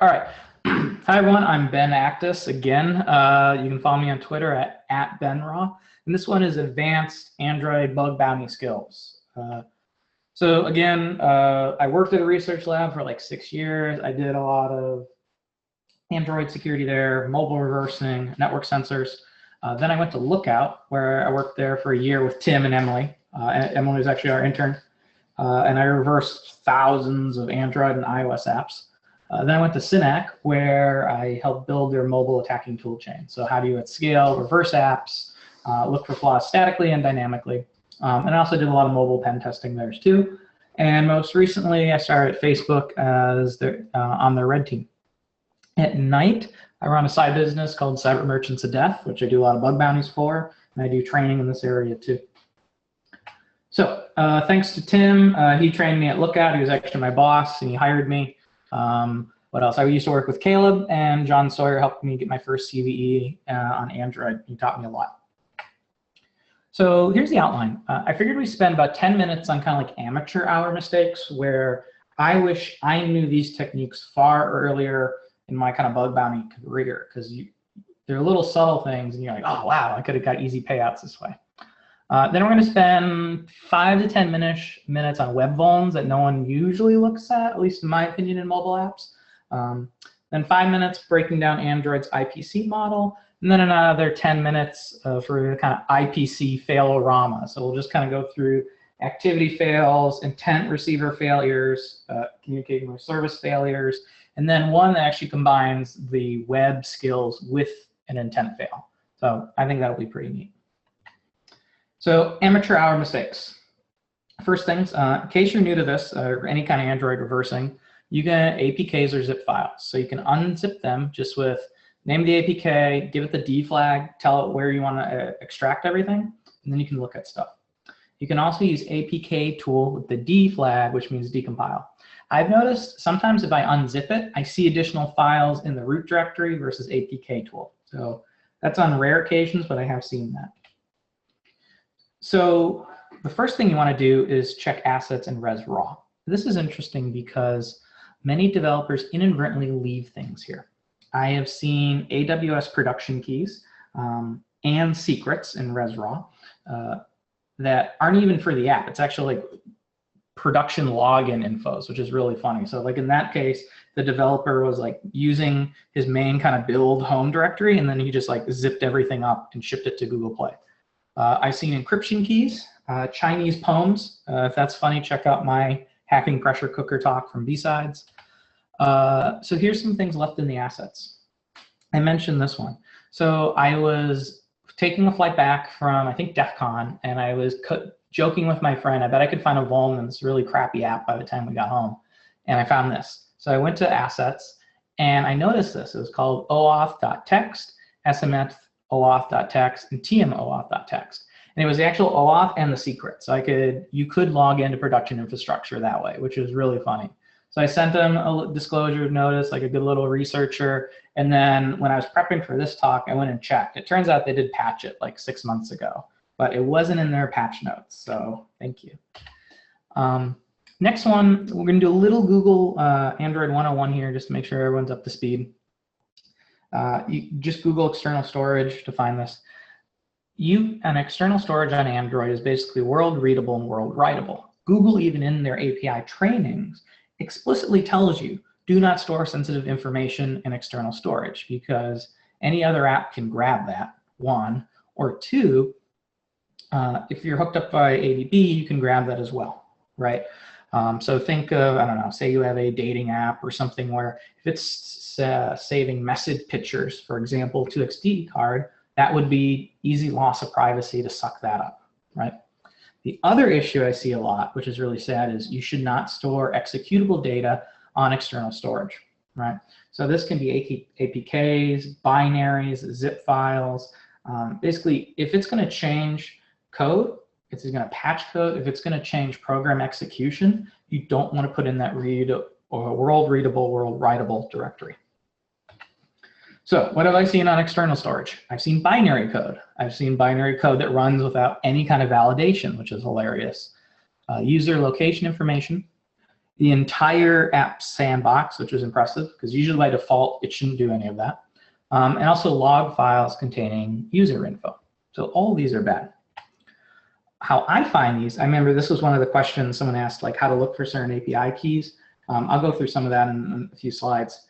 All right. Hi, everyone. I'm Ben Actis again. You can follow me on Twitter at @benraw. And this one is Advanced Android Bug Bounty Skills. So again, I worked at a research lab for like 6 years. I did a lot of Android security there, mobile reversing, network sensors. Then I went to Lookout, where I worked there for a year with Tim and Emily. Emily was actually our intern. And I reversed thousands of Android and iOS apps. Then I went to Synac, where I helped build their mobile attacking toolchain. So how do you at scale reverse apps, look for flaws statically and dynamically. And I also did a lot of mobile pen testing there too. And most recently, I started at Facebook as on their red team. At night, I run a side business called Cyber Merchants of Death, which I do a lot of bug bounties for, and I do training in this area too. So thanks to Tim, he trained me at Lookout. He was actually my boss, and he hired me. What else? I used to work with Caleb, and John Sawyer helped me get my first CVE on Android. He taught me a lot. So here's the outline. I figured we'd spend about 10 minutes on kind of like amateur hour mistakes, where I wish I knew these techniques far earlier in my kind of bug bounty career, because they're little subtle things, and you're like, oh, wow, I could have got easy payouts this way. Then we're going to spend 5 to 10 minutes on web vulns that no one usually looks at least in my opinion, in mobile apps. Then 5 minutes breaking down Android's IPC model, and then another 10 minutes for kind of IPC fail-o-rama. So we'll just kind of go through activity fails, intent receiver failures, communicating with service failures, and then one that actually combines the web skills with an intent fail. So I think that'll be pretty neat. So amateur hour mistakes. First things, in case you're new to this or any kind of Android reversing, you get APKs or zip files. So you can unzip them just with name of the APK, give it the D flag, tell it where you want to extract everything, and then you can look at stuff. You can also use APK tool with the D flag, which means decompile. I've noticed sometimes if I unzip it, I see additional files in the root directory versus APK tool. So that's on rare occasions, but I have seen that. So the first thing you want to do is check assets in res raw. This is interesting because many developers inadvertently leave things here. I have seen AWS production keys and secrets in res raw that aren't even for the app. It's actually like production login infos, which is really funny. So like in that case, the developer was like using his main kind of build home directory, and then he just like zipped everything up and shipped it to Google Play. I've seen encryption keys, Chinese poems. If that's funny, check out my hacking pressure cooker talk from B-Sides. So here's some things left in the assets. I mentioned this one. So I was taking a flight back from, I think, DEF CON, and I was joking with my friend, I bet I could find a vuln in this really crappy app by the time we got home. And I found this. So I went to assets, and I noticed this. It was called oauth.text, smf oauth.text, and tm oauth.text. And it was the actual OAuth and the secret. So you could log into production infrastructure that way, which was really funny. So I sent them a disclosure notice, like a good little researcher. And then when I was prepping for this talk, I went and checked. It turns out they did patch it like 6 months ago, but it wasn't in their patch notes. So thank you. Next one, we're going to do a little Google Android 101 here just to make sure everyone's up to speed. You just Google external storage to find this. An external storage on Android is basically world readable and world writable. Google, even in their API trainings, explicitly tells you, do not store sensitive information in external storage, because any other app can grab that, one, or two, if you're hooked up by ADB, you can grab that as well, right? So think of, I don't know, say you have a dating app or something where if it's saving message pictures, for example, to XD card, that would be easy loss of privacy to suck that up, right? The other issue I see a lot, which is really sad, is you should not store executable data on external storage, right? So this can be APKs, binaries, zip files. Basically, if it's going to change code, if it's going to patch code, if it's going to change program execution, you don't want to put in that read or world readable, world writable directory. So what have I seen on external storage? I've seen binary code. I've seen binary code that runs without any kind of validation, which is hilarious. User location information. the entire app sandbox, which is impressive because usually by default it shouldn't do any of that, and also log files containing user info. So all these are bad. How I find these, I remember this was one of the questions someone asked, like how to look for certain API keys. I'll go through some of that in a few slides.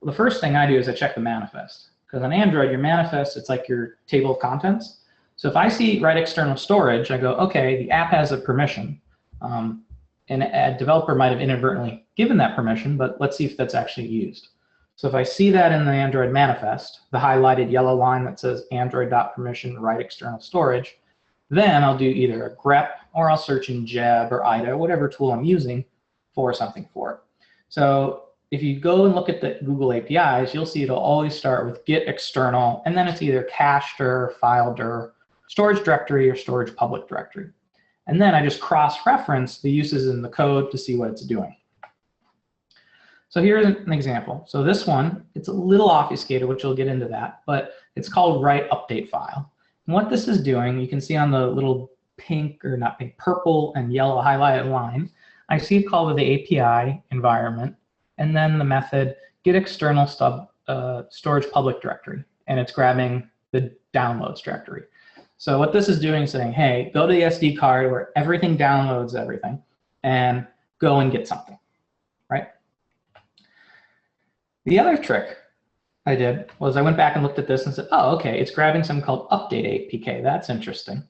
The first thing I do is I check the manifest, because on Android, your manifest, it's like your table of contents. So if I see write external storage, I go, okay, the app has a permission. And a developer might have inadvertently given that permission, but let's see if that's actually used. So if I see that in the Android manifest, the highlighted yellow line that says android.permission write external storage, then I'll do either a grep or I'll search in Jeb or IDA, whatever tool I'm using for something for it. So if you go and look at the Google APIs, you'll see it'll always start with get external, and then it's either cache.dir, file.dir, storage directory, or storage public directory. And then I just cross-reference the uses in the code to see what it's doing. So here's an example. So this one, it's a little obfuscated, which we'll get into that, but it's called write update file. And what this is doing, you can see on the little pink, or not pink, purple and yellow highlighted line, I see it called with the API environment, and then the method get external storage public directory, and it's grabbing the downloads directory. So what this is doing is saying, hey, go to the SD card where everything downloads everything, and go and get something, right? The other trick I did was I went back and looked at this and said, oh, okay, it's grabbing something called update APK. That's interesting.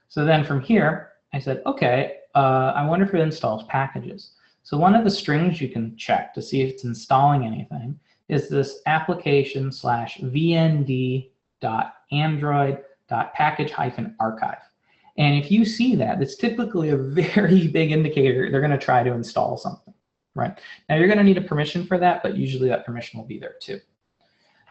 So then from here, I said, okay, I wonder if it installs packages. So one of the strings you can check to see if it's installing anything is this application/vnd.android.package-archive. And if you see that, it's typically a very big indicator they're going to try to install something, right? Now you're going to need a permission for that, but usually that permission will be there too.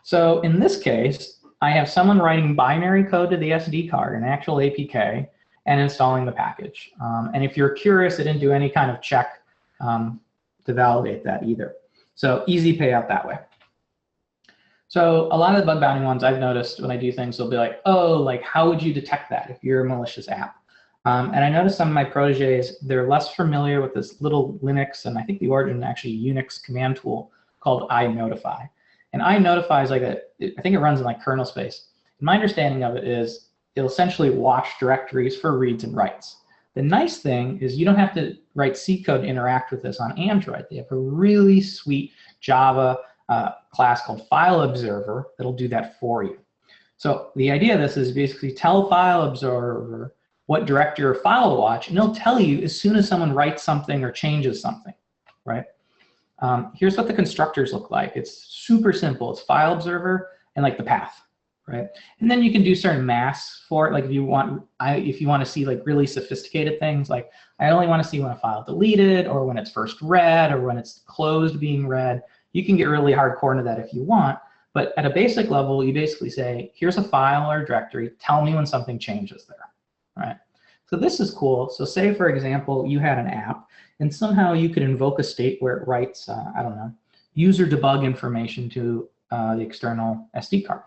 So in this case, I have someone writing binary code to the SD card, an actual APK, and installing the package. And if you're curious, it didn't do any kind of check to validate that either. So easy payout that way. So a lot of the bug bounty ones I've noticed when I do things, they'll be like, oh, like how would you detect that if you're a malicious app? And I noticed some of my proteges, they're less familiar with this little Linux, and I think the origin actually Unix command tool called iNotify. And iNotify is like I think it runs in like kernel space. And my understanding of it is it'll essentially watch directories for reads and writes. The nice thing is you don't have to write C code to interact with this on Android. They have a really sweet Java class called File Observer that'll do that for you. So the idea of this is basically tell File Observer what directory or file to watch, and it'll tell you as soon as someone writes something or changes something, right? Here's what the constructors look like. It's super simple. It's File Observer and like the path, right? And then you can do certain masks for it. Like if you want to see like really sophisticated things, like I only want to see when a file deleted or when it's first read or when it's closed being read. You can get really hardcore into that if you want. But at a basic level, you basically say, here's a file or a directory. Tell me when something changes there, right? So this is cool. So say, for example, you had an app, and somehow you could invoke a state where it writes, I don't know, user debug information to the external SD card.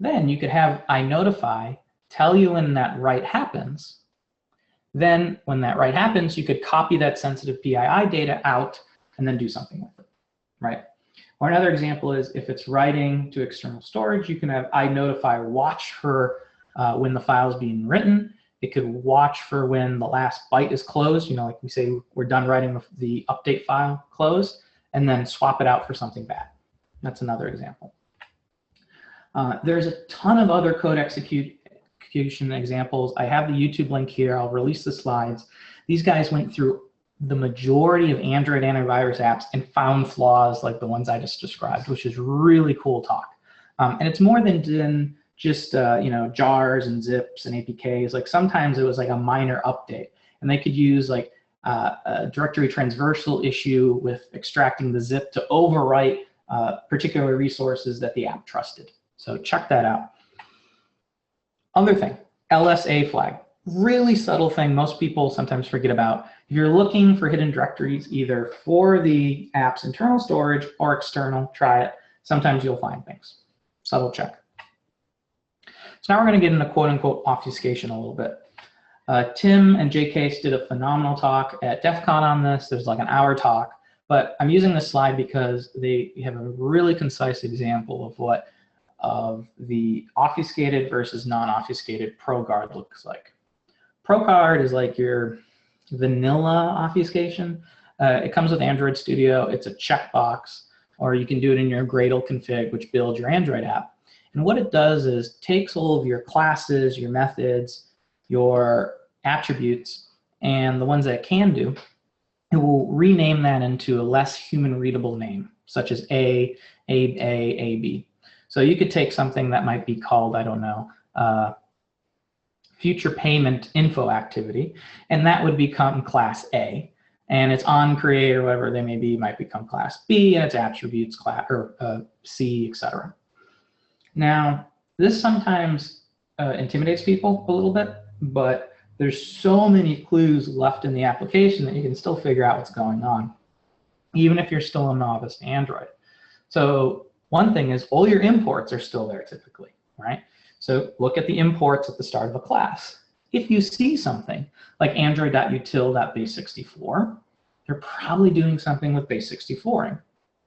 Then you could have iNotify tell you when that write happens. Then when that write happens, you could copy that sensitive PII data out and then do something with it, right? Or another example is if it's writing to external storage, you can have iNotify watch for when the file is being written. It could watch for when the last byte is closed, you know, like we say we're done writing the update file closed, and then swap it out for something bad. That's another example. There's a ton of other code execution examples. I have the YouTube link here. I'll release the slides. These guys went through the majority of Android antivirus apps and found flaws like the ones I just described, which is really cool talk. And it's more than just you know, jars and zips and APKs. Like sometimes it was like a minor update, and they could use like a directory transversal issue with extracting the zip to overwrite particular resources that the app trusted. So check that out. Other thing, LSA flag. Really subtle thing most people sometimes forget about. If you're looking for hidden directories either for the app's internal storage or external, try it. Sometimes you'll find things. Subtle check. So now we're going to get into quote-unquote obfuscation a little bit. Tim and Jay Case did a phenomenal talk at DEF CON on this. There's like an hour talk, but I'm using this slide because they have a really concise example of the obfuscated versus non-obfuscated ProGuard looks like. ProGuard is like your vanilla obfuscation. It comes with Android Studio. It's a checkbox, or you can do it in your Gradle config, which builds your Android app. And what it does is takes all of your classes, your methods, your attributes, and the ones that it can do, it will rename that into a less human readable name, such as A, B. So you could take something that might be called, I don't know, future payment info activity, and that would become class A. And its on create or whatever they may be might become class B, and its attributes class or C, etc. Now, this sometimes intimidates people a little bit, but there's so many clues left in the application that you can still figure out what's going on, even if you're still a novice to Android. So one thing is all your imports are still there typically, right? So look at the imports at the start of a class. If you see something like android.util.base64, they're probably doing something with base64,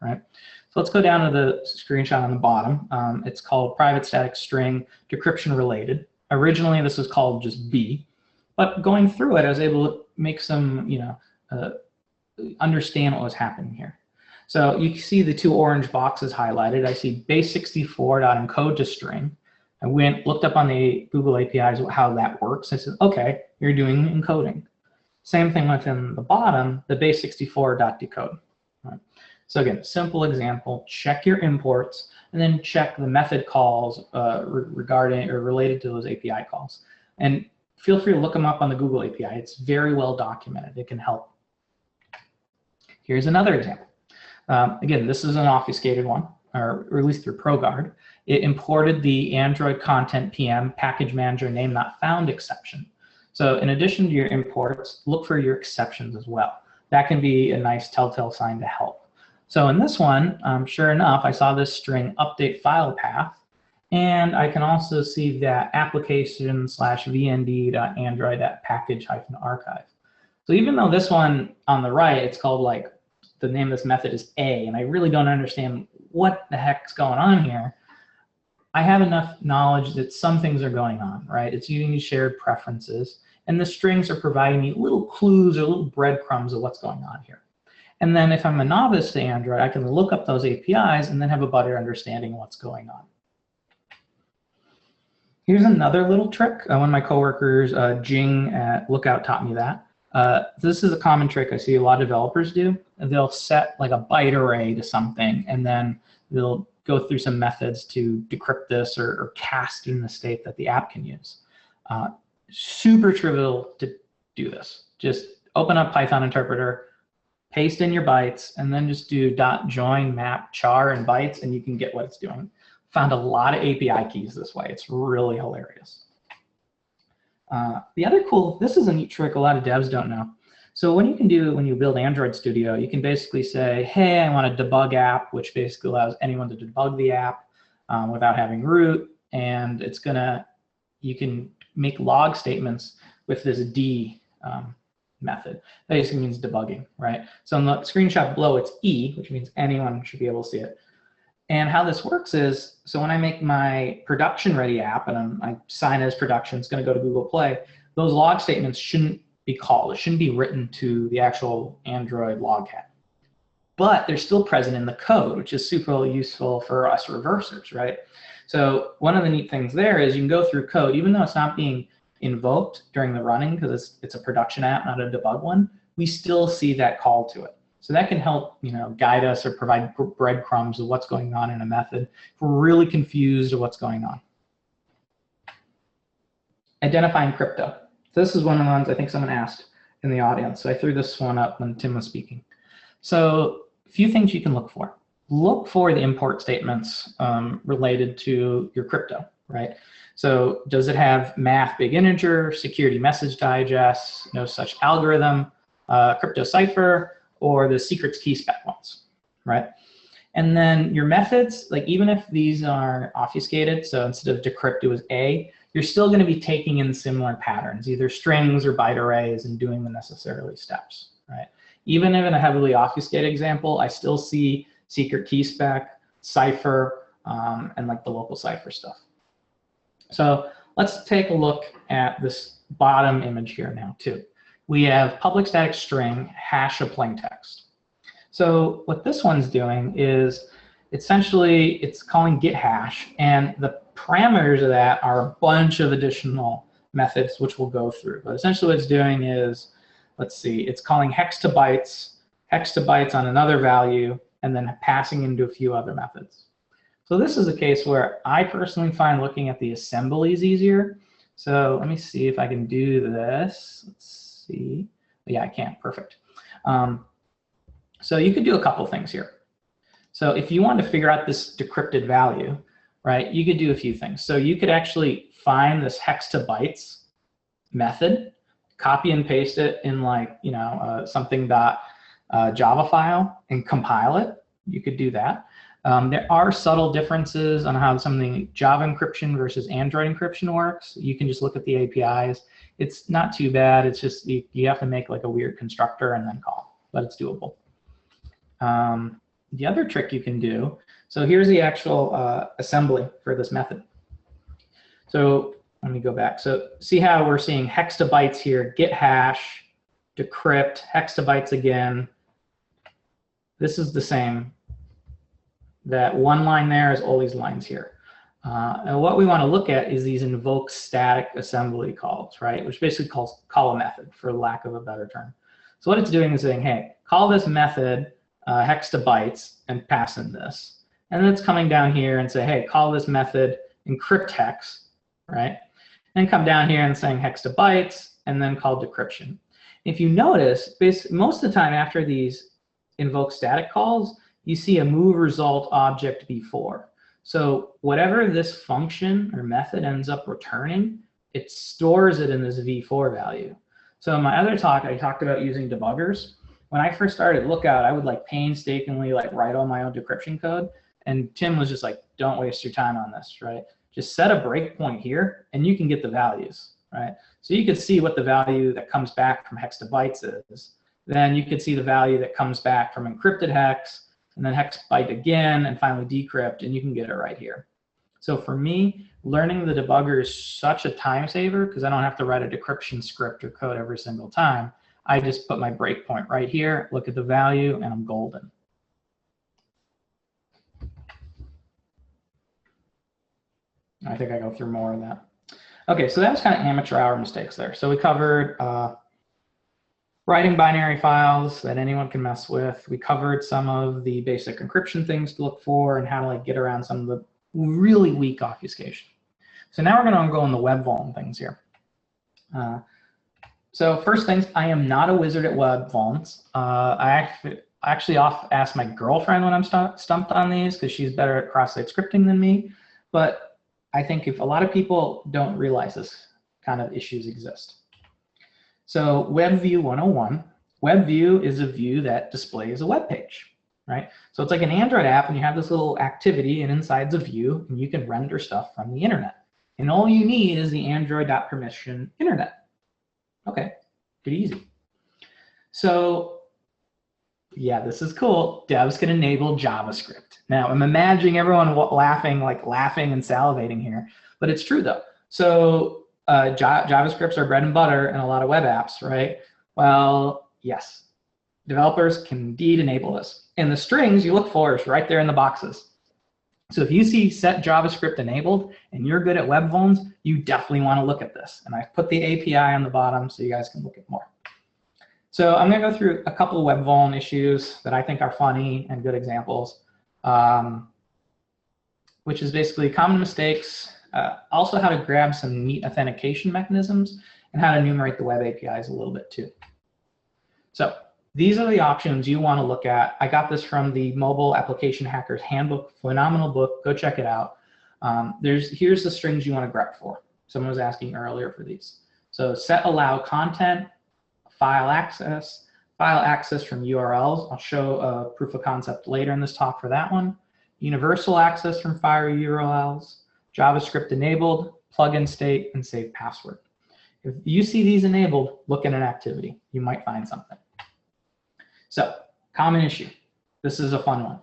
right? So let's go down to the screenshot on the bottom. It's called private static string decryption related. Originally, this was called just B, but going through it, I was able to make some, understand what was happening here. So you see the two orange boxes highlighted. I see base64.encode to string. I looked up on the Google APIs how that works. I said, okay, you're doing encoding. Same thing within the bottom, the base64.decode. Right. So again, simple example, check your imports, and then check the method calls regarding or related to those API calls. And feel free to look them up on the Google API. It's very well documented. It can help. Here's another example. Again, this is an obfuscated one, or released through ProGuard. It imported the Android Content PM package manager name not found exception. So in addition to your imports, look for your exceptions as well. That can be a nice telltale sign to help. So in this one, sure enough, I saw this string update file path, and I can also see that application/vnd.android.package-archive. So even though this one on the right, it's called like, the name of this method is A, and I really don't understand what the heck's going on here, I have enough knowledge that some things are going on, right? It's using these shared preferences, and the strings are providing me little clues or little breadcrumbs of what's going on here. And then if I'm a novice to Android, I can look up those APIs and then have a better understanding of what's going on. Here's another little trick. One of my coworkers, Jing at Lookout, taught me that. This is a common trick I see a lot of developers do. They'll set like a byte array to something, and then they'll go through some methods to decrypt this or cast it in a state that the app can use. Super trivial to do this. Just open up Python interpreter, paste in your bytes, and then just do .join map char and bytes, and you can get what it's doing. Found a lot of API keys this way. It's really hilarious. The other cool, this is a neat trick a lot of devs don't know. So what you can do when you build Android Studio, you can basically say, hey, I want a debug app, which basically allows anyone to debug the app without having root. And it's you can make log statements with this D method. That basically means debugging, right? So in the screenshot below, it's E, which means anyone should be able to see it. And how this works is, so when I make my production ready app and I sign it as production, it's going to go to Google Play, those log statements shouldn't be called. It shouldn't be written to the actual Android logcat. But they're still present in the code, which is super useful for us reversers, right? So one of the neat things there is you can go through code, even though it's not being invoked during the running because it's a production app, not a debug one, we still see that call to it. So that can help, guide us or provide breadcrumbs of what's going on in a method if we're really confused of what's going on. Identifying crypto. So this is one of the ones I think someone asked in the audience. So I threw this one up when Tim was speaking. So a few things you can look for. Look for the import statements related to your crypto, right? So does it have math big integer, security message digest, no such algorithm, crypto cipher, or the secrets key spec ones, right? And then your methods, like even if these are obfuscated, so instead of decrypt it was A, you're still going to be taking in similar patterns, either strings or byte arrays, and doing the necessary steps, right? Even in a heavily obfuscated example, I still see secret key spec, cipher, and like the local cipher stuff. So let's take a look at this bottom image here now too. We have public static string hash of plain text. So what this one's doing is essentially it's calling get hash, and the parameters of that are a bunch of additional methods which we'll go through. But essentially what it's doing is, let's see, it's calling hex to bytes on another value, and then passing into a few other methods. So this is a case where I personally find looking at the assemblies easier. So let me see if I can do this. Let's see. Yeah, I can. Perfect. So you could do a couple things here. So if you want to figure out this decrypted value, right, you could do a few things. So you could actually find this hex to bytes method, copy and paste it in like, you know, something Java file and compile it. You could do that. There are subtle differences on how something Java encryption versus Android encryption works. You can just look at the APIs. It's not too bad. It's just you have to make like a weird constructor and then call, but it's doable. The other trick you can do, so here's the actual assembly for this method. So let me go back. So see how we're seeing hex to bytes here, get hash, decrypt, hex to bytes again. This is the same. That one line there is all these lines here. And what we want to look at is these invoke static assembly calls, right? Which basically call a method, for lack of a better term. So what it's doing is saying, hey, call this method hex to bytes and pass in this. And then it's coming down here and say, hey, call this method encrypt hex, right? And come down here and saying hex to bytes and then call decryption. If you notice, most of the time after these invoke static calls, you see a move result object v4. So whatever this function or method ends up returning, it stores it in this v4 value. So in my other talk, I talked about using debuggers. When I first started Lookout, I would like painstakingly like write all my own decryption code. And Tim was just like, don't waste your time on this, right? Just set a breakpoint here and you can get the values, right? So you could see what the value that comes back from hex to bytes is. Then you could see the value that comes back from encrypted hex, and then hex byte again, and finally decrypt, and you can get it right here. So for me, learning the debugger is such a time saver because I don't have to write a decryption script or code every single time. I just put my breakpoint right here, look at the value, and I'm golden. I think I go through more of that. Okay, so that was kind of amateur hour mistakes there. So we covered writing binary files that anyone can mess with. We covered some of the basic encryption things to look for and how to like get around some of the really weak obfuscation. So now we're going to go on the web vuln things here. So first things, I am not a wizard at web vulns. I actually asked my girlfriend when I'm stumped on these because she's better at cross-site scripting than me. But I think if a lot of people don't realize this kind of issues exist. So Webview 101, Webview is a view that displays a web page, right? So it's like an Android app and you have this little activity and inside's a view and you can render stuff from the internet. And all you need is the Android.permission internet. Okay, pretty easy. So yeah, this is cool. Devs can enable JavaScript. Now I'm imagining everyone laughing and salivating here, but it's true though. So JavaScripts are bread and butter in a lot of web apps, right? Well, yes, developers can indeed enable this. And the strings you look for is right there in the boxes. So if you see set JavaScript enabled and you're good at web vulns, you definitely want to look at this. And I've put the API on the bottom so you guys can look at more. So I'm going to go through a couple of web vuln issues that I think are funny and good examples, which is basically common mistakes, also how to grab some neat authentication mechanisms, and how to enumerate the web APIs a little bit too. So these are the options you want to look at. I got this from the Mobile Application Hackers Handbook, phenomenal book. Go check it out. Here's the strings you want to grep for. Someone was asking earlier for these. So set allow content, file access from URLs. I'll show a proof of concept later in this talk for that one. Universal access from file URLs, JavaScript enabled, plugin state, and save password. If you see these enabled, look at an activity. You might find something. So, common issue. This is a fun one.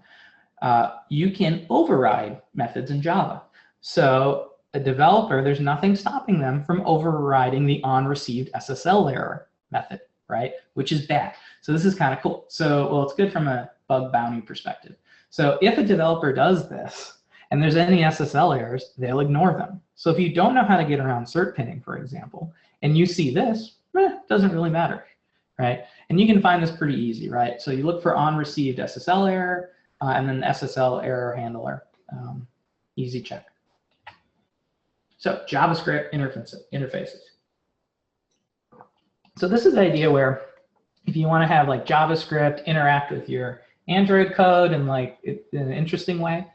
You can override methods in Java. So a developer, there's nothing stopping them from overriding the onReceived SSL error method, right? Which is bad. So this is kind of cool. So, well, it's good from a bug bounty perspective. So if a developer does this, and there's any SSL errors, they'll ignore them. So if you don't know how to get around cert pinning, for example, and you see this, doesn't really matter, right? And you can find this pretty easy, right? So you look for onReceived SSL error, and then the SSL error handler. Easy check. So JavaScript interfaces. So this is the idea where if you want to have like JavaScript interact with your Android code in like in an interesting way,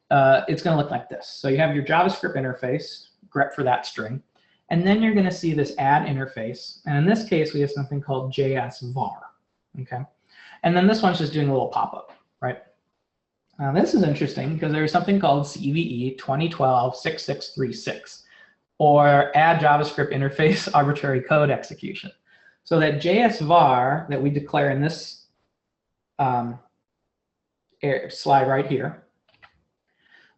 it's going to look like this. So you have your JavaScript interface, grep for that string, and then you're going to see this add interface. And in this case, we have something called JS-var, okay? And then this one's just doing a little pop-up, right? Now this is interesting because there's something called CVE 2012-6636, or add JavaScript interface arbitrary code execution. So that JS-var that we declare in this slide right here,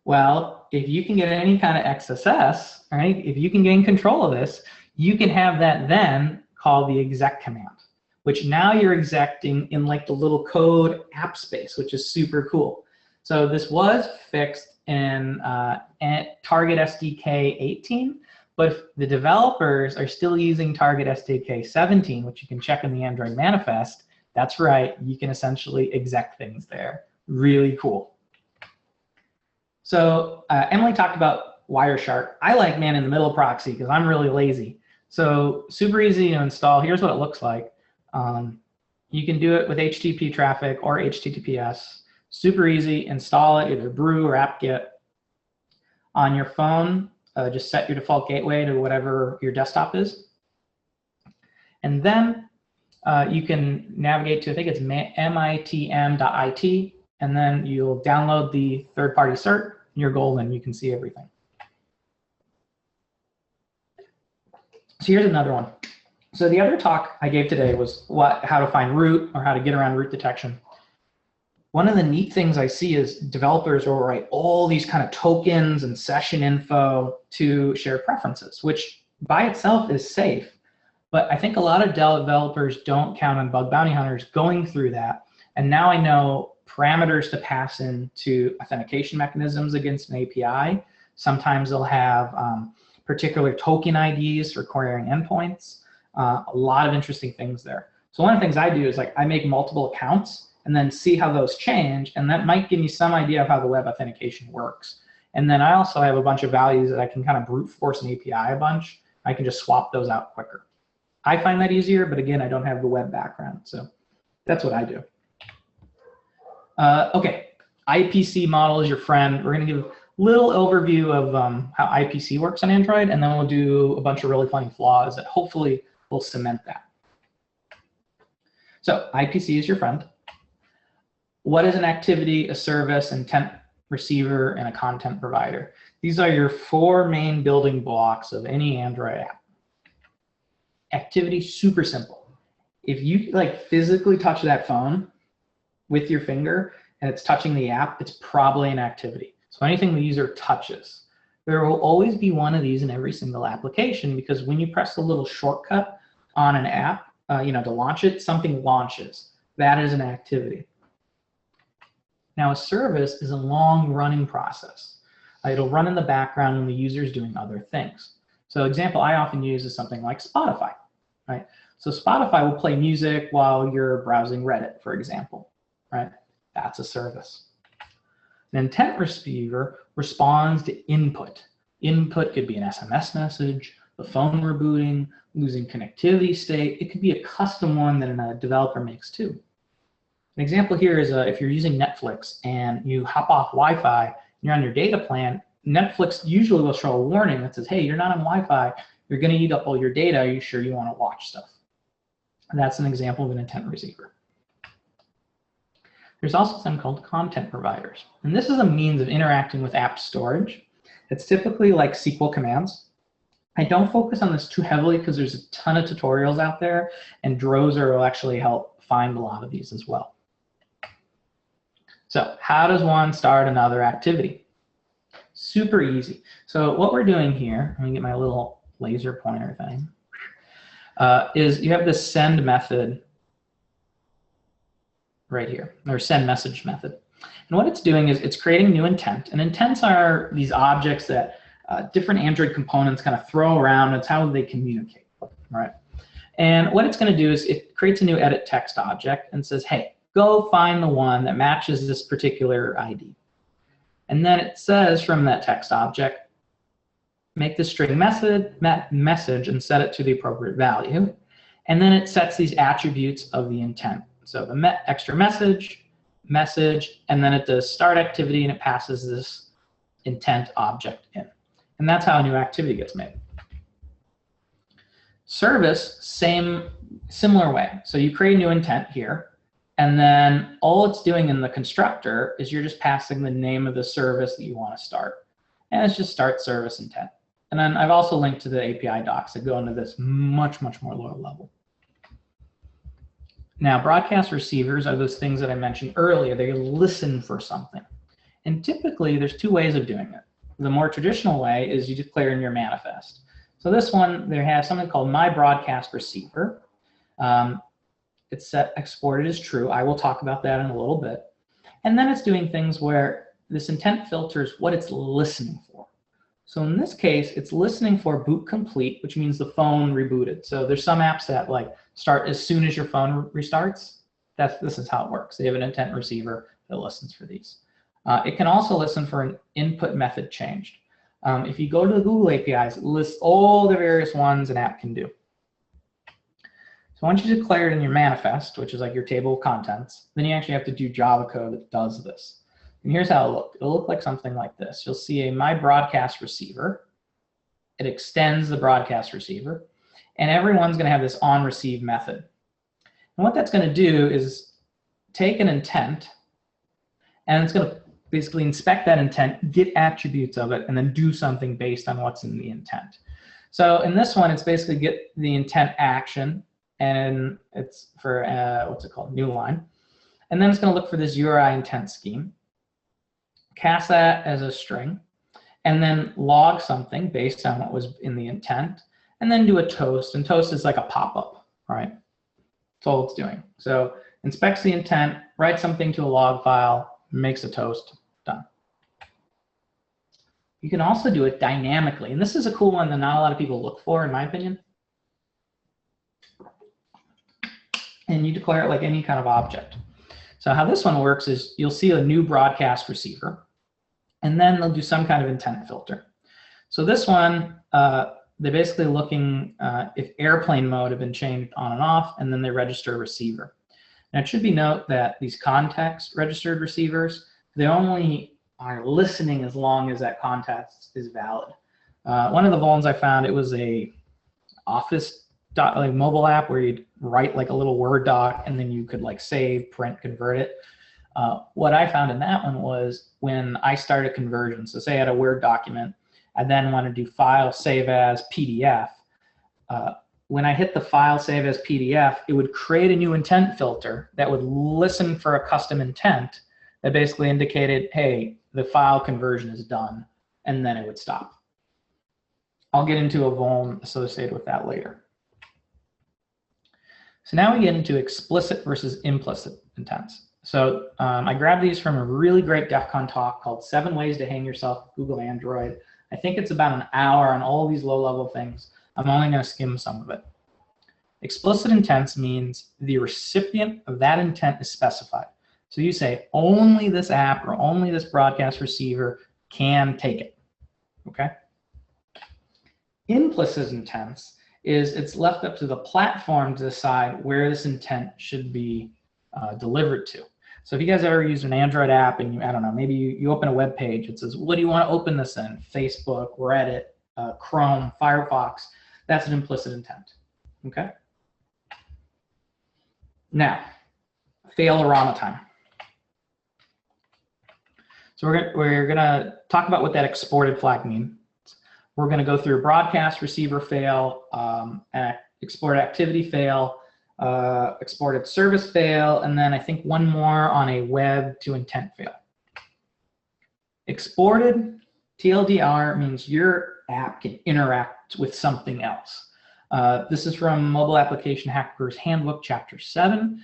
well, if you can get any kind of XSS, right, if you can gain control of this, you can have that then call the exec command, which now you're execing in like the little code app space, which is super cool. So this was fixed in Target SDK 18, but if the developers are still using Target SDK 17, which you can check in the Android manifest, that's right, you can essentially exec things there. Really cool. So Emily talked about Wireshark. I like man-in-the-middle proxy because I'm really lazy. So super easy to install. Here's what it looks like. You can do it with HTTP traffic or HTTPS. Super easy. Install it, either brew or apt-get. On your phone, just set your default gateway to whatever your desktop is. And then you can navigate to, I think it's mitm.it, and then you'll download the third-party cert. You're golden. You can see everything. So here's another one. So the other talk I gave today was how to find root or how to get around root detection. One of the neat things I see is developers will write all these kind of tokens and session info to shared preferences, which by itself is safe. But I think a lot of developers don't count on bug bounty hunters going through that. And now I know parameters to pass into authentication mechanisms against an API. Sometimes they'll have particular token IDs for querying endpoints. A lot of interesting things there. So one of the things I do is like I make multiple accounts and then see how those change, and that might give me some idea of how the web authentication works. And then I also have a bunch of values that I can kind of brute force an API a bunch. I can just swap those out quicker. I find that easier, but again, I don't have the web background, so that's what I do. Okay, IPC model is your friend. We're going to give a little overview of how IPC works on Android, and then we'll do a bunch of really funny flaws that hopefully will cement that. So IPC is your friend. What is an activity, a service, intent receiver, and a content provider? These are your four main building blocks of any Android app. Activity, super simple. If you like physically touch that phone with your finger and it's touching the app, it's probably an activity. So anything the user touches. There will always be one of these in every single application because when you press the little shortcut on an app, to launch it, something launches. That is an activity. Now a service is a long running process. It'll run in the background when the user is doing other things. So example I often use is something like Spotify, right? So Spotify will play music while you're browsing Reddit, for example, right? That's a service. An intent receiver responds to input. Input could be an SMS message, the phone rebooting, losing connectivity state. It could be a custom one that a developer makes too. An example here is if you're using Netflix and you hop off Wi-Fi and you're on your data plan, Netflix usually will show a warning that says, hey, you're not on Wi-Fi, you're going to eat up all your data, are you sure you want to watch stuff? And that's an example of an intent receiver. There's also something called content providers. And this is a means of interacting with app storage. It's typically like SQL commands. I don't focus on this too heavily because there's a ton of tutorials out there, and Dozer will actually help find a lot of these as well. So how does one start another activity? Super easy. So what we're doing here, let me get my little laser pointer thing, is you have this send method right here, or send message method. And what it's doing is it's creating new intent. And intents are these objects that different Android components kind of throw around. It's how they communicate, right? And what it's going to do is it creates a new edit text object and says, hey, go find the one that matches this particular ID. And then it says from that text object, make the string message and set it to the appropriate value. And then it sets these attributes of the intent. So the extra message, and then it does start activity and it passes this intent object in. And that's how a new activity gets made. Service, similar way. So you create a new intent here, and then all it's doing in the constructor is you're just passing the name of the service that you want to start. And it's just start service intent. And then I've also linked to the API docs that go into this much, much more lower level. Now, broadcast receivers are those things that I mentioned earlier. They listen for something. And typically, there's two ways of doing it. The more traditional way is you declare in your manifest. So this one, they have something called my broadcast receiver. It's set exported as true. I will talk about that in a little bit. And then it's doing things where this intent filters what it's listening for. So in this case, it's listening for boot complete, which means the phone rebooted. So there's some apps that like start as soon as your phone restarts. This is how it works. They have an intent receiver that listens for these. It can also listen for an input method changed. If you go to the Google APIs, it lists all the various ones an app can do. So once you declare it in your manifest, which is like your table of contents, then you actually have to do Java code that does this. And here's how it'll look. It'll look like something like this. You'll see a my broadcast receiver. It extends the broadcast receiver. And everyone's going to have this on receive method. And what that's going to do is take an intent, and it's going to basically inspect that intent, get attributes of it, and then do something based on what's in the intent. So in this one, it's basically get the intent action, and it's for, what's it called, new line. And then it's going to look for this URI intent scheme, cast that as a string, and then log something based on what was in the intent, and then do a toast. And toast is like a pop-up, right? That's all it's doing. So inspects the intent, writes something to a log file, makes a toast, done. You can also do it dynamically. And this is a cool one that not a lot of people look for, in my opinion. And you declare it like any kind of object. So how this one works is you'll see a new broadcast receiver, and then they'll do some kind of intent filter. So this one, they're basically looking if airplane mode have been changed on and off, and then they register a receiver. Now it should be note that these context registered receivers, they only are listening as long as that context is valid. One of the vulns I found, it was a Office like mobile app where you'd write like a little Word doc and then you could like save, print, convert it. What I found in that one was when I started conversion, so say I had a Word document, I then want to do file save as PDF. When I hit the file save as PDF, it would create a new intent filter that would listen for a custom intent that basically indicated, hey, the file conversion is done, and then it would stop. I'll get into a vuln associated with that later. So now we get into explicit versus implicit intents. So I grabbed these from a really great DEF CON talk called 7 Ways to Hang Yourself with Google Android. I think it's about an hour on all these low-level things. I'm only going to skim some of it. Explicit intents means the recipient of that intent is specified. So you say only this app or only this broadcast receiver can take it, okay? Implicit intents is it's left up to the platform to decide where this intent should be delivered to. So if you guys ever use an Android app and you, I don't know, maybe you open a web page, it says, what do you want to open this in? Facebook, Reddit, Chrome, Firefox. That's an implicit intent, okay? Now, fail-orama time. So we're gonna talk about what that exported flag means. We're going to go through broadcast receiver fail, export activity fail, exported service fail, and then I think one more on a web to intent fail. Exported TLDR means your app can interact with something else. This is from Mobile Application Hackers Handbook, Chapter 7.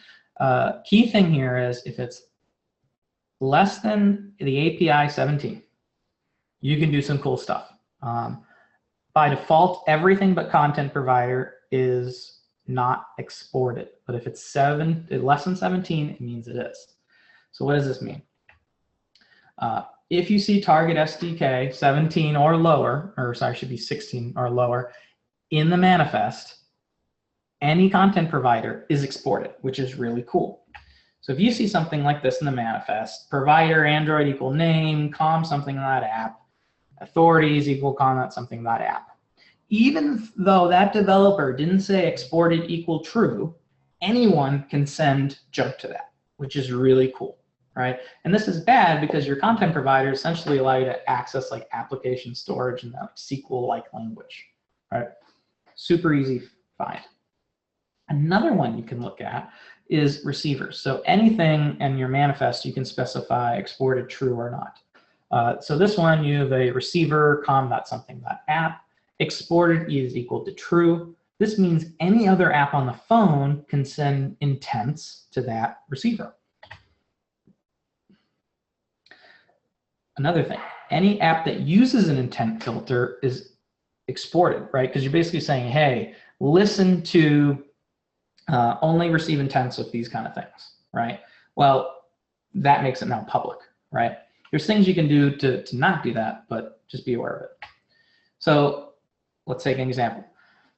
Key thing here is if it's less than the API 17, you can do some cool stuff. By default, everything but content provider is not exported. But if it's less than 17, it means it is. So what does this mean? If you see target SDK 17 or lower, or sorry, it should be 16 or lower, in the manifest, any content provider is exported, which is really cool. So if you see something like this in the manifest, provider Android equal name, com something that app, authorities equal com something that app. Even though that developer didn't say exported equal true, anyone can send junk to that, which is really cool, right? And this is bad because your content provider essentially allow you to access like application storage in that SQL-like language, right? Super easy find. Another one you can look at is receivers. So anything in your manifest, you can specify exported true or not. So this one, you have a receiver com.something.app. Exported is equal to true. This means any other app on the phone can send intents to that receiver. Another thing, any app that uses an intent filter is exported, right? Because you're basically saying, hey, listen to only receive intents with these kind of things, right? Well, that makes it now public, right? There's things you can do to not do that, but just be aware of it. So let's take an example.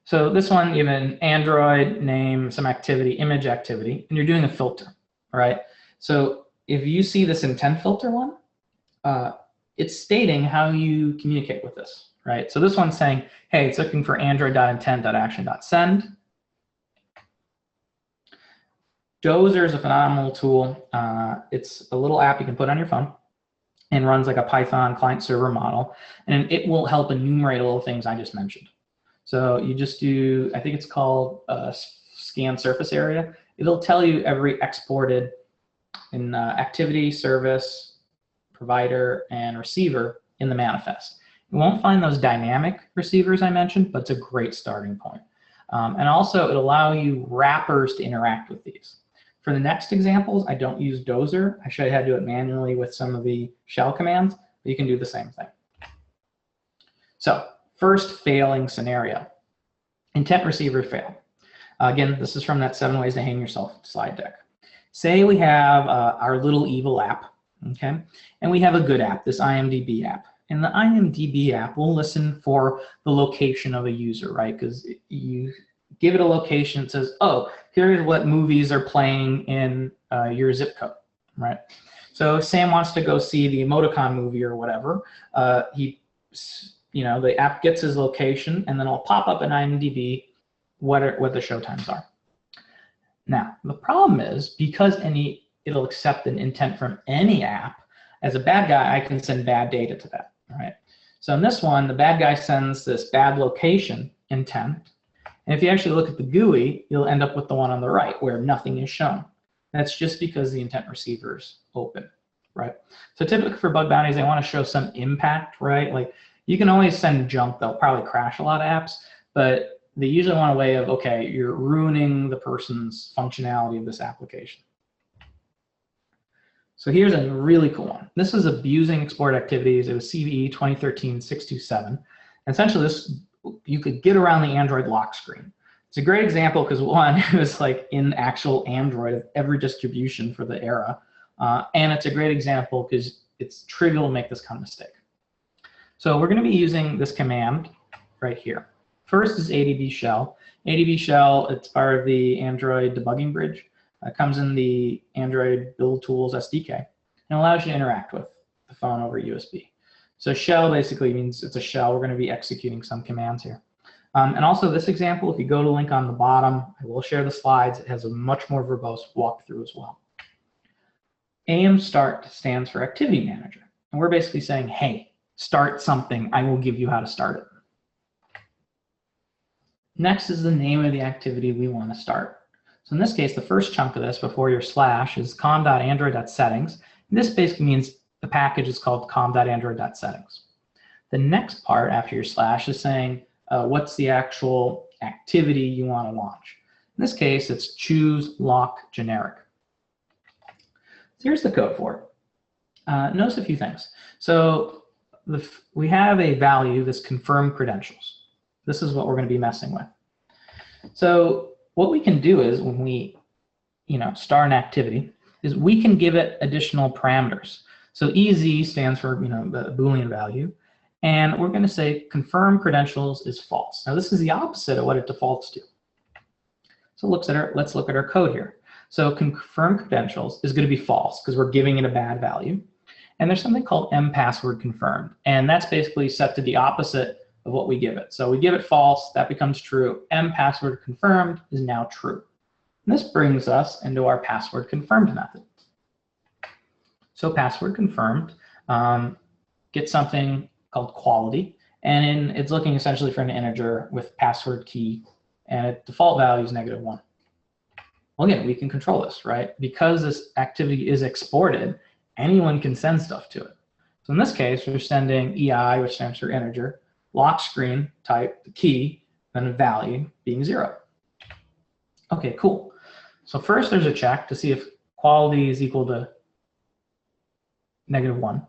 So this one, you have an Android name, some activity, image activity, and you're doing a filter, right? So if you see this intent filter one, it's stating how you communicate with this, right? So this one's saying, hey, it's looking for android.intent.action.send. Dozer is a phenomenal tool. It's a little app you can put on your phone and runs like a Python client-server model, and it will help enumerate all the things I just mentioned. So you just do, I think it's called scan surface area. It'll tell you every exported in activity, service, provider, and receiver in the manifest. You won't find those dynamic receivers I mentioned, but it's a great starting point. And also, it'll allow you wrappers to interact with these. For the next examples, I don't use Dozer. I should have had to do it manually with some of the shell commands, but you can do the same thing. So first failing scenario, intent receiver fail. Again, this is from that 7 ways to hang yourself slide deck. Say we have our little evil app, okay? And we have a good app, this IMDb app. And the IMDb app will listen for the location of a user, right? Because you give it a location, it says, oh, here's what movies are playing in your zip code, right? So if Sam wants to go see the emoticon movie or whatever, the app gets his location, and then it'll pop up in IMDb what the show times are. Now, the problem is because it'll accept an intent from any app, as a bad guy, I can send bad data to that, right? So in this one, the bad guy sends this bad location intent. And if you actually look at the GUI, you'll end up with the one on the right where nothing is shown. That's just because the intent receiver's open, right? So typically for bug bounties, they want to show some impact, right? Like you can always send junk. They'll probably crash a lot of apps, but they usually want a way of, okay, you're ruining the person's functionality of this application. So here's a really cool one. This is abusing export activities. It was CVE 2013-627. Essentially, you could get around the Android lock screen. It's a great example because one, it was like in actual Android of every distribution for the era. And it's a great example because it's trivial to make this kind of mistake. So we're going to be using this command right here. First is ADB shell. ADB shell, it's part of the Android debugging bridge. It comes in the Android Build Tools SDK and allows you to interact with the phone over USB. So shell basically means it's a shell. We're going to be executing some commands here. And also this example, if you go to the link on the bottom, I will share the slides. It has a much more verbose walkthrough as well. AM start stands for Activity Manager. And we're basically saying, hey, start something. I will give you how to start it. Next is the name of the activity we want to start. So in this case, the first chunk of this before your slash is com.android.settings. This basically means the package is called com.android.settings. The next part after your slash is saying what's the actual activity you want to launch. In this case, it's choose lock generic. So here's the code for it. Notice a few things. So we have a value, this confirm credentials. This is what we're going to be messing with. So what we can do is when we start an activity is we can give it additional parameters. So EZ stands for the Boolean value. And we're going to say confirm credentials is false. Now this is the opposite of what it defaults to. So let's look at our code here. So confirm credentials is going to be false because we're giving it a bad value. And there's something called mPassword confirmed. And that's basically set to the opposite of what we give it. So we give it false, that becomes true. mPassword confirmed is now true. And this brings us into our password confirmed method. So password confirmed gets something called quality, and it's looking essentially for an integer with password key, and its default value is -1. Well, again, we can control this, right? Because this activity is exported, anyone can send stuff to it. So in this case, we're sending EI, which stands for integer, lock screen type, the key, and a value being 0. Okay, cool. So first there's a check to see if quality is equal to -1.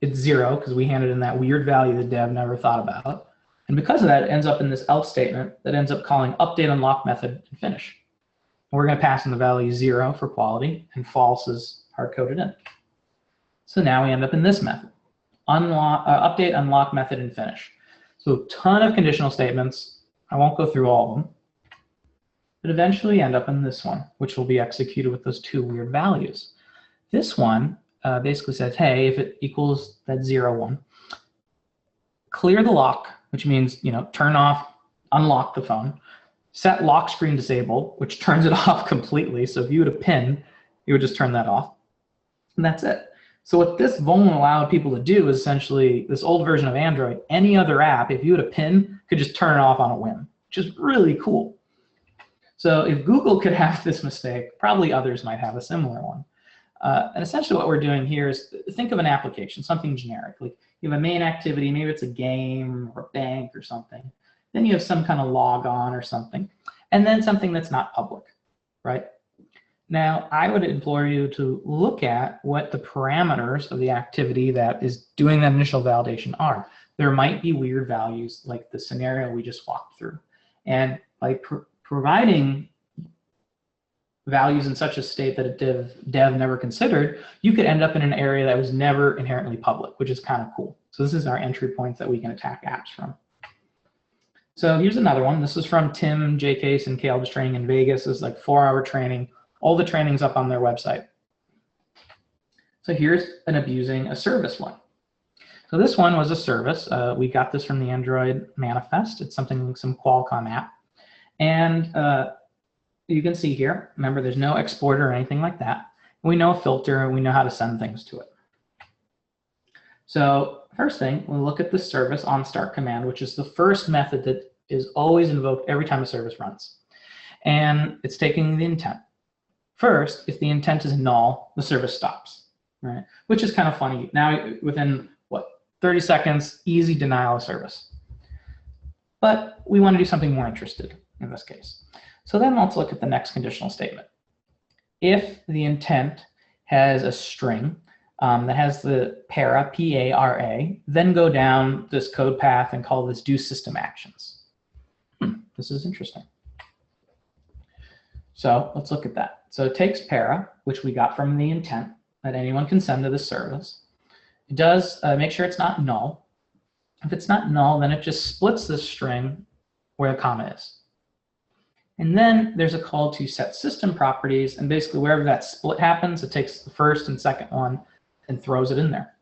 It's 0 because we handed in that weird value the dev never thought about. And because of that, it ends up in this else statement that ends up calling update unlock method and finish. And we're going to pass in the value 0 for quality, and false is hard-coded in. So now we end up in this method, update unlock method and finish. So a ton of conditional statements. I won't go through all of them. But eventually end up in this one, which will be executed with those 2 weird values. This one basically says, hey, if it equals that 0, 1, clear the lock, which means turn off, unlock the phone, set lock screen disable, which turns it off completely. So if you had a pin, you would just turn that off, and that's it. So what this vuln allowed people to do is essentially this old version of Android. Any other app, if you had a pin, could just turn it off on a whim, which is really cool. So if Google could have this mistake, probably others might have a similar one. And essentially what we're doing here is think of an application, something generic. Like you have a main activity, maybe it's a game or a bank or something. Then you have some kind of log on or something. And then something that's not public, right? Now, I would implore you to look at what the parameters of the activity that is doing that initial validation are. There might be weird values like the scenario we just walked through. And by providing values in such a state that a dev never considered, you could end up in an area that was never inherently public, which is kind of cool. So this is our entry points that we can attack apps from. So here's another one. This is from Tim, JCase, and Caleb's training in Vegas. This is like 4-hour training. All the training's up on their website. So here's an abusing a service one. So this one was a service. We got this from the Android manifest. It's something like some Qualcomm app. And you can see here, remember there's no exporter or anything like that. We know a filter and we know how to send things to it. So first thing, we'll look at the service on start command, which is the first method that is always invoked every time a service runs. And it's taking the intent. First, if the intent is null, the service stops, right? Which is kind of funny. Now within, 30 seconds, easy denial of service. But we want to do something more interested in this case. So then let's look at the next conditional statement. If the intent has a string that has the para, P-A-R-A, then go down this code path and call this do system actions. This is interesting. So let's look at that. So it takes para, which we got from the intent that anyone can send to the service. It does make sure it's not null. If it's not null, then it just splits this string where the comma is. And then there's a call to set system properties, and basically wherever that split happens, it takes the first and second one and throws it in there.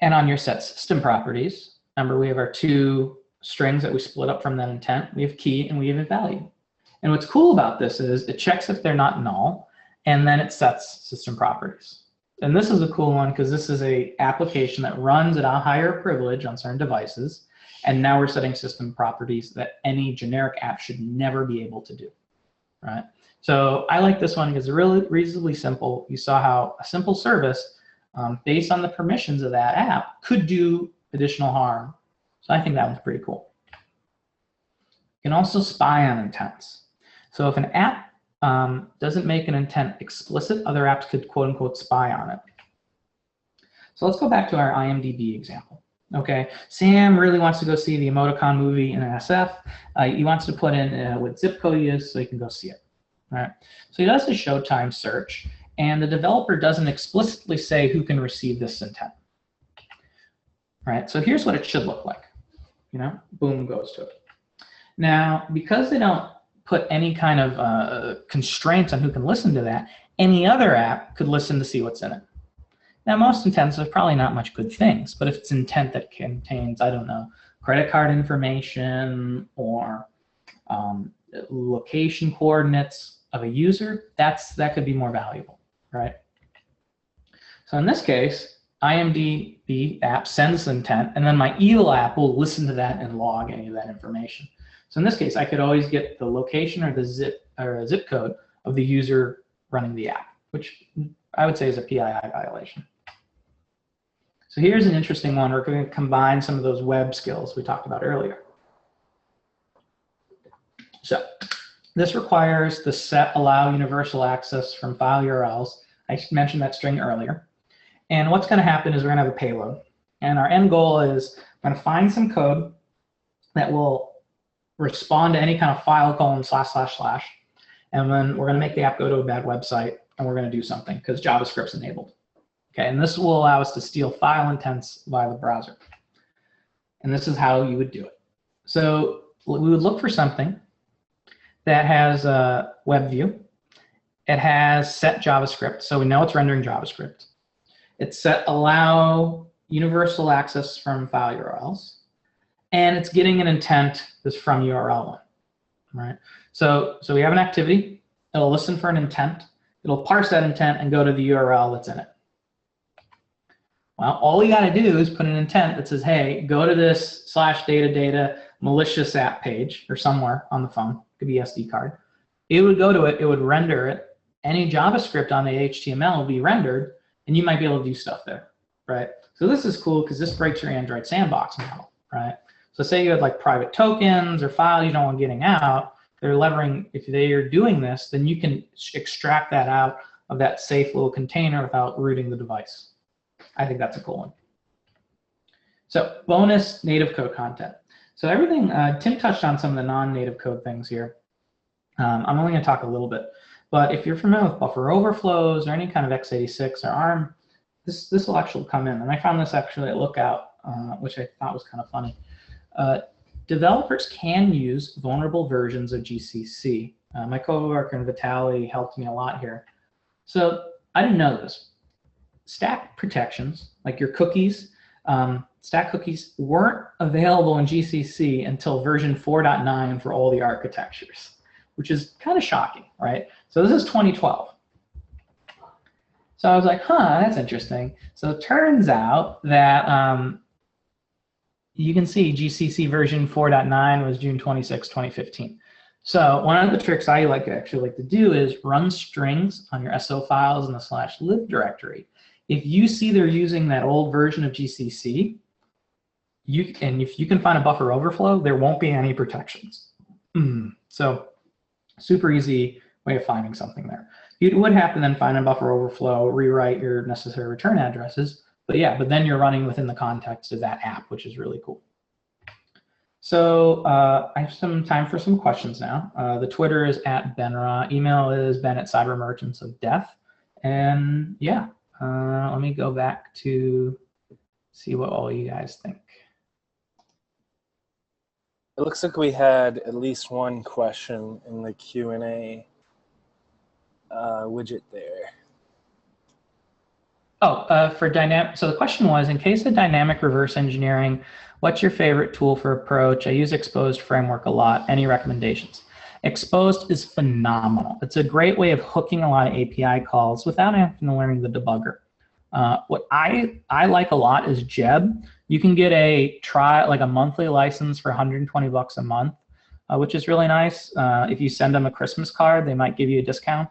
And on your set system properties, remember we have our 2 strings that we split up from that intent. We have key and we have a value. And what's cool about this is it checks if they're not null, and then it sets system properties. And this is a cool one because this is a application that runs at a higher privilege on certain devices. And now we're setting system properties that any generic app should never be able to do, right? So I like this one because it's really reasonably simple. You saw how a simple service based on the permissions of that app could do additional harm. So I think that one's pretty cool. You can also spy on intents. So if an app doesn't make an intent explicit, other apps could quote unquote spy on it. So let's go back to our IMDb example. Okay, Sam really wants to go see the Emoticon movie in SF. He wants to put in what zip code he is so he can go see it. All right, so he does a Showtime search, and the developer doesn't explicitly say who can receive this intent. All right, so here's what it should look like. You know, boom goes to it. Now, because they don't put any kind of constraints on who can listen to that, any other app could listen to see what's in it. Now, most intents are probably not much good things, but if it's intent that contains, I don't know, credit card information or location coordinates of a user, that could be more valuable, right? So in this case, IMDb app sends intent, and then my evil app will listen to that and log any of that information. So in this case, I could always get the location or the zip code of the user running the app, which I would say is a PII violation. So here's an interesting one. We're going to combine some of those web skills we talked about earlier. So this requires the set allow universal access from file URLs. I mentioned that string earlier. And what's going to happen is we're going to have a payload. And our end goal is I'm going to find some code that will respond to any kind of file : / / and then we're going to make the app go to a bad website, and we're going to do something because JavaScript's enabled. Okay, and this will allow us to steal file intents via the browser. And this is how you would do it. So we would look for something that has a Webview. It has set JavaScript, so we know it's rendering JavaScript. It's set allow universal access from file URLs. And it's getting an intent that's from URL 1, right? So we have an activity. It'll listen for an intent. It'll parse that intent and go to the URL that's in it. Well, all you got to do is put an intent that says, hey, go to this /data malicious app page or somewhere on the phone. It could be SD card. It would go to it. It would render it. Any JavaScript on the HTML will be rendered, and you might be able to do stuff there, right? So this is cool because this breaks your Android sandbox model, right? So say you had like private tokens or files you don't want getting out. They're levering, if they are doing this, then you can extract that out of that safe little container without rooting the device. I think that's a cool one. So bonus native code content. So everything, Tim touched on some of the non-native code things here. I'm only going to talk a little bit. But if you're familiar with buffer overflows or any kind of x86 or ARM, this will actually come in. And I found this actually at Lookout, which I thought was kind of funny. Developers can use vulnerable versions of GCC. My coworker Vitaly helped me a lot here. So I didn't know this. Stack protections, like your cookies, stack cookies weren't available in GCC until version 4.9 for all the architectures, which is kind of shocking, right? So this is 2012. So I was like, huh, that's interesting. So it turns out that you can see GCC version 4.9 was June 26, 2015. So one of the tricks I actually like to do is run strings on your SO files in the /lib directory. If you see they're using that old version of GCC, and if you can find a buffer overflow, there won't be any protections. So super easy way of finding something there. You would have to then find a buffer overflow, rewrite your necessary return addresses, but yeah, but then you're running within the context of that app, which is really cool. So I have some time for some questions now. The Twitter is @Benra. Email is ben@cybermerchantsofdeath. And yeah, let me go back to see what all you guys think. It looks like we had at least one question in the Q&A widget there. For dynamic, so the question was, in case of dynamic reverse engineering, what's your favorite tool for approach? I use Exposed framework a lot. Any recommendations? Exposed is phenomenal. It's a great way of hooking a lot of API calls without having to learn the debugger. What I like a lot is Jeb. You can get a monthly license for 120 bucks a month, which is really nice. If you send them a Christmas card, they might give you a discount.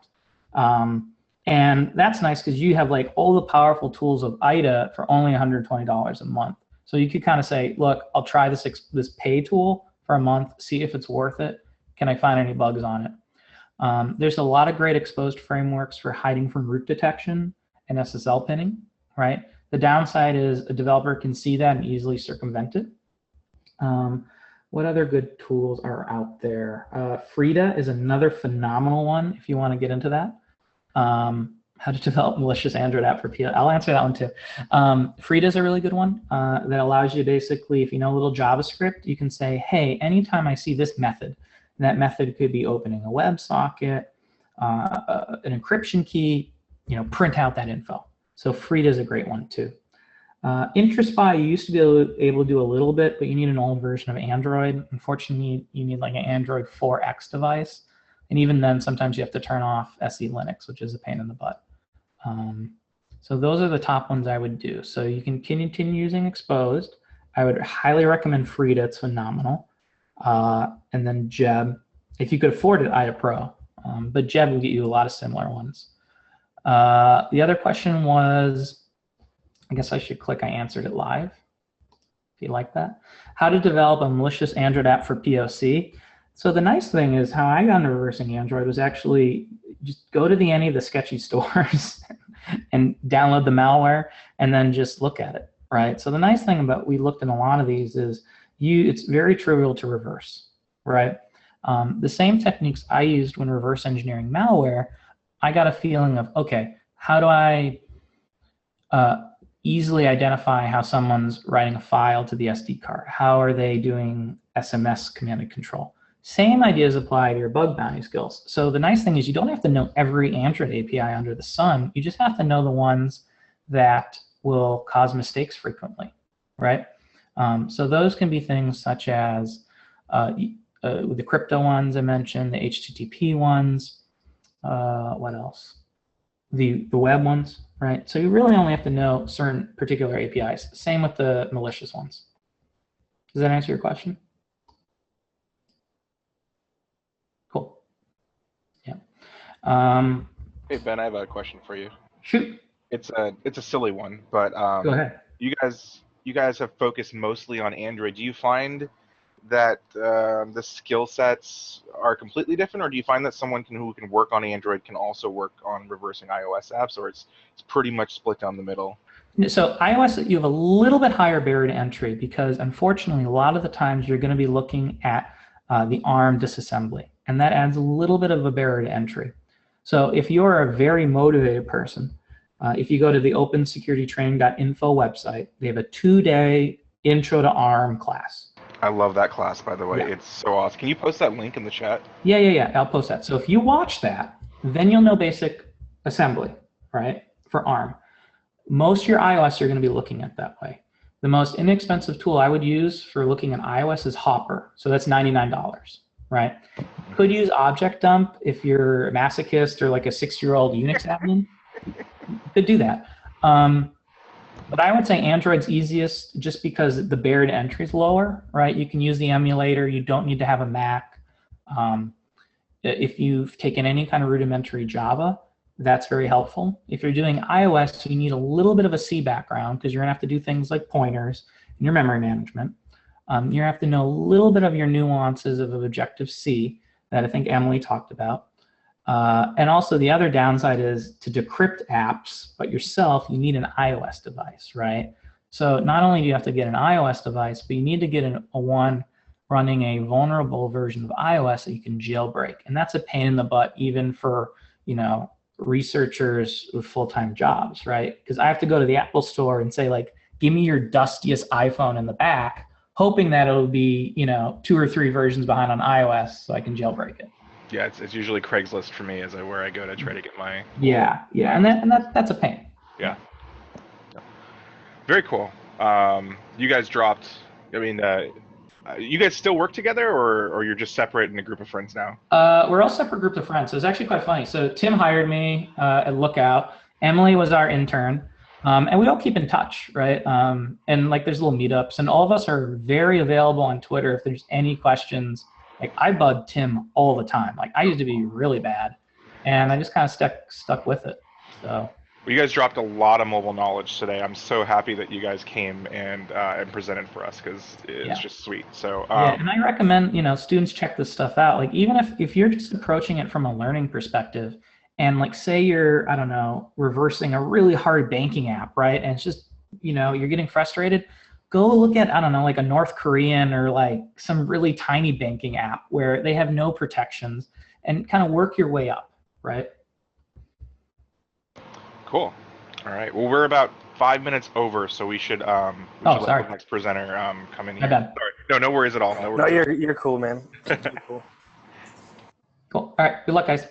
And that's nice because you have like all the powerful tools of IDA for only $120 a month. So you could kind of say, look, I'll try this pay tool for a month, see if it's worth it. Can I find any bugs on it? There's a lot of great exposed frameworks for hiding from root detection and SSL pinning, right? The downside is a developer can see that and easily circumvent it. What other good tools are out there? Frida is another phenomenal one if you want to get into that. How to develop malicious Android app for PL. I'll answer that one too. Frida is a really good one that allows you basically, if you know a little JavaScript, you can say, hey, anytime I see this method, and that method could be opening a WebSocket, an encryption key, print out that info. So Frida is a great one too. InterSpy, you used to be able to do a little bit, but you need an old version of Android. Unfortunately, you need like an Android 4X device. And even then, sometimes you have to turn off SE Linux, which is a pain in the butt. So those are the top ones I would do. So you can continue using Exposed. I would highly recommend Frida. It's phenomenal. And then Jeb. If you could afford it, IDA Pro. But Jeb will get you a lot of similar ones. The other question was, I guess I should click I answered it live, if you like that. How to develop a malicious Android app for POC. So the nice thing is how I got into reversing Android was actually just go to any of the sketchy stores and download the malware and then just look at it, right? So the nice thing about we looked at a lot of these is it's very trivial to reverse, right? The same techniques I used when reverse engineering malware, I got a feeling of, okay, how do I easily identify how someone's writing a file to the SD card? How are they doing SMS command and control? Same ideas apply to your bug bounty skills. So the nice thing is you don't have to know every Android API under the sun. You just have to know the ones that will cause mistakes frequently, right? So those can be things such as the crypto ones I mentioned, the HTTP ones, what else? The web ones, right? So you really only have to know certain particular APIs. Same with the malicious ones. Does that answer your question? Cool. Yeah. Hey Ben, I have a question for you. Shoot. It's a silly one, but Go ahead. You guys have focused mostly on Android. Do you find that the skill sets are completely different, or do you find that someone who can work on Android can also work on reversing iOS apps, or it's pretty much split down the middle? So iOS, you have a little bit higher barrier to entry because unfortunately, a lot of the times you're going to be looking at the ARM disassembly, and that adds a little bit of a barrier to entry. So if you're a very motivated person, if you go to the opensecuritytraining.info website, they have a 2-day intro to ARM class. I love that class, by the way. Yeah. It's so awesome. Can you post that link in the chat? Yeah. I'll post that. So if you watch that, then you'll know basic assembly, right, for ARM. Most of your iOS you're going to be looking at that way. The most inexpensive tool I would use for looking at iOS is Hopper. So that's $99, right? You could use Object Dump if you're a masochist or like a 6-year-old Unix admin. You could do that. But I would say Android's easiest just because the barrier to entry is lower, right? You can use the emulator. You don't need to have a Mac. If you've taken any kind of rudimentary Java, that's very helpful. If you're doing iOS, you need a little bit of a C background because you're going to have to do things like pointers and your memory management. You're going to have to know a little bit of your nuances of Objective-C that I think Emily talked about. And also the other downside is to decrypt apps, but yourself, you need an iOS device, right? So not only do you have to get an iOS device, but you need to get a one running a vulnerable version of iOS that you can jailbreak. And that's a pain in the butt even for, researchers with full-time jobs, right? Because I have to go to the Apple store and say, like, give me your dustiest iPhone in the back, hoping that it'll be, 2 or 3 versions behind on iOS so I can jailbreak it. Yeah, it's usually Craigslist for me where I go to try to get my... Yeah, and that's a pain. Yeah. Very cool. You guys dropped, you guys still work together or you're just separate in a group of friends now? We're all separate groups of friends. So it's actually quite funny. So Tim hired me at Lookout. Emily was our intern. And we all keep in touch, right? And like there's little meetups, and all of us are very available on Twitter if there's any questions. Like I bug Tim all the time. Like I used to be really bad, and I just kind of stuck with it. So. Well, you guys dropped a lot of mobile knowledge today. I'm so happy that you guys came and presented for us because it's just sweet. So yeah, and I recommend students check this stuff out. Like even if you're just approaching it from a learning perspective, and like say you're I don't know reversing a really hard banking app, right? And it's just you're getting frustrated. Go look at I don't know like a North Korean or like some really tiny banking app where they have no protections, and kind of work your way up, right? Cool. All right. Well, we're about 5 minutes over, so we should let the next presenter come in here. My bad. Sorry. No worries at all. No, you're cool, man. Cool. Cool. All right. Good luck, guys.